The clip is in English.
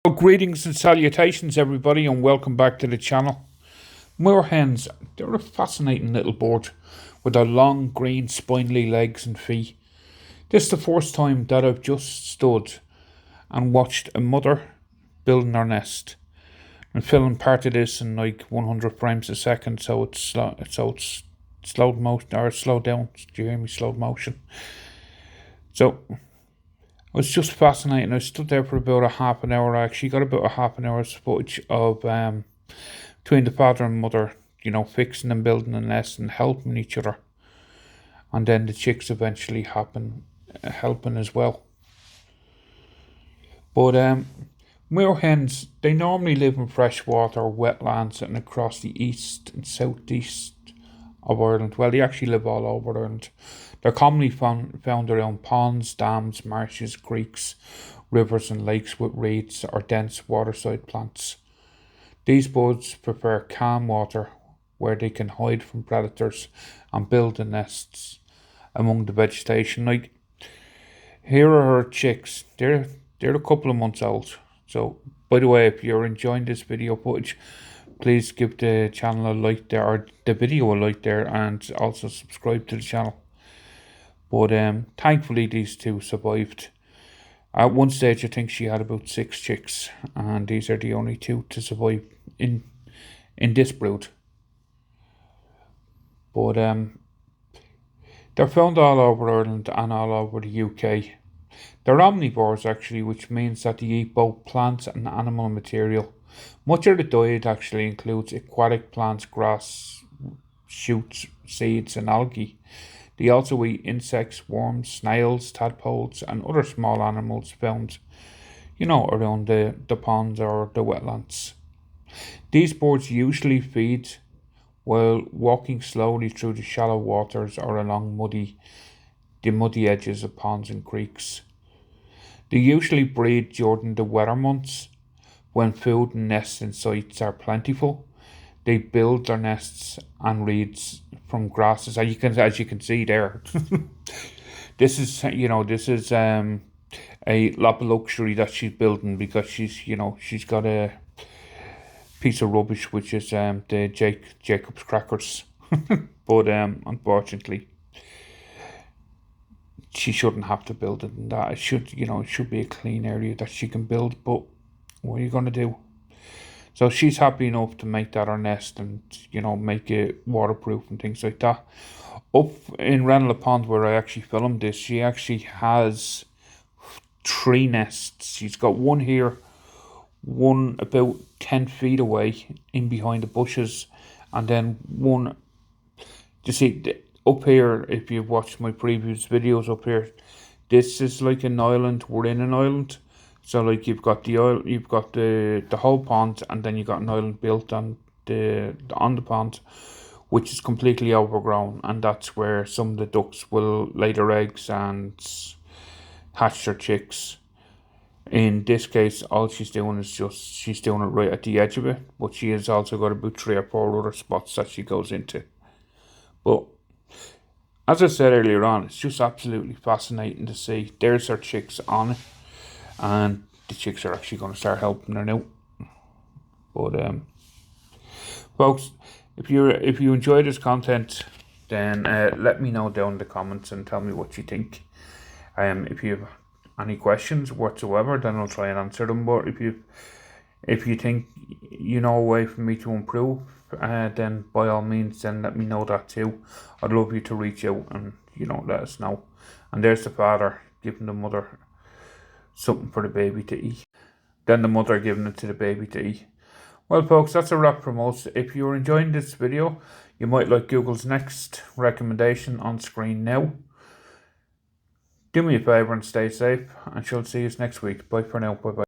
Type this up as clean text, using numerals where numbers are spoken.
Well, greetings and salutations, everybody, and welcome back to the channel. Moorhens, they're a fascinating little bird with their long, green, spindly legs and feet. This is the first time that I've just stood and watched a mother building her nest. I'm filming part of this in like 100 frames a second, so it's slowed motion or slowed down. Do you hear me? Slowed motion. So it was just fascinating. I stood there for about a half an hour. I actually got about a half an hour's footage of between the father and mother, fixing and building a nest and helping each other. And then the chicks eventually helping as well. But moorhens, they normally live in freshwater wetlands and across the east and southeast of Ireland. Well, they actually live all over Ireland. They're commonly found around ponds, dams, marshes, creeks, rivers and lakes with reeds or dense waterside plants. These birds prefer calm water where they can hide from predators and build the nests among the vegetation. Like, here are her chicks. They're a couple of months old. So, by the way, if you're enjoying this video footage, please give the channel a like there, or the video a like there, and also subscribe to the channel. But thankfully these two survived. At one stage I think she had about 6 chicks, and these are the only two to survive in this brood. But they're found all over Ireland and all over the UK. They're omnivores actually, which means that they eat both plants and animal material. Much of the diet actually includes aquatic plants, grass, shoots, seeds and algae. They also eat insects, worms, snails, tadpoles and other small animals found, around the ponds or the wetlands. These birds usually feed while walking slowly through the shallow waters or along the muddy edges of ponds and creeks. They usually breed during the wetter months when food and nesting sites are plentiful. They build their nests and reeds from grasses, as you can see there. This is a lot of luxury that she's building, because she's got a piece of rubbish which is the Jacob's crackers. But unfortunately, she shouldn't have to build it in that. It should be a clean area that she can build. But what are you gonna do? So she's happy enough to make that her nest and, make it waterproof and things like that. Up in Ranelagh Pond, where I actually filmed this, she actually has 3 nests. She's got one here, one about 10 feet away in behind the bushes, and then one, you see, up here, if you've watched my previous videos up here, this is like an island. We're in an island. So like you've got the whole pond, and then you've got an island built on the pond, which is completely overgrown, and that's where some of the ducks will lay their eggs and hatch their chicks. In this case, all she's doing is she's doing it right at the edge of it, but she has also got about 3 or 4 other spots that she goes into. But as I said earlier on, it's just absolutely fascinating to see. There's her chicks on it. And the chicks are actually going to start helping her now. But folks, if you enjoy this content, then let me know down in the comments and tell me what you think. If you have any questions whatsoever, then I'll try and answer them. But if you think you know a way for me to improve, then by all means, then let me know that too. I'd love you to reach out and let us know. And there's the father giving the mother something for the baby to eat. Then the mother giving it to the baby to eat. Well, folks, that's a wrap from us. If you're enjoying this video, you might like Google's next recommendation on screen now. Do me a favour and stay safe, and she'll see you next week. Bye for now. Bye bye.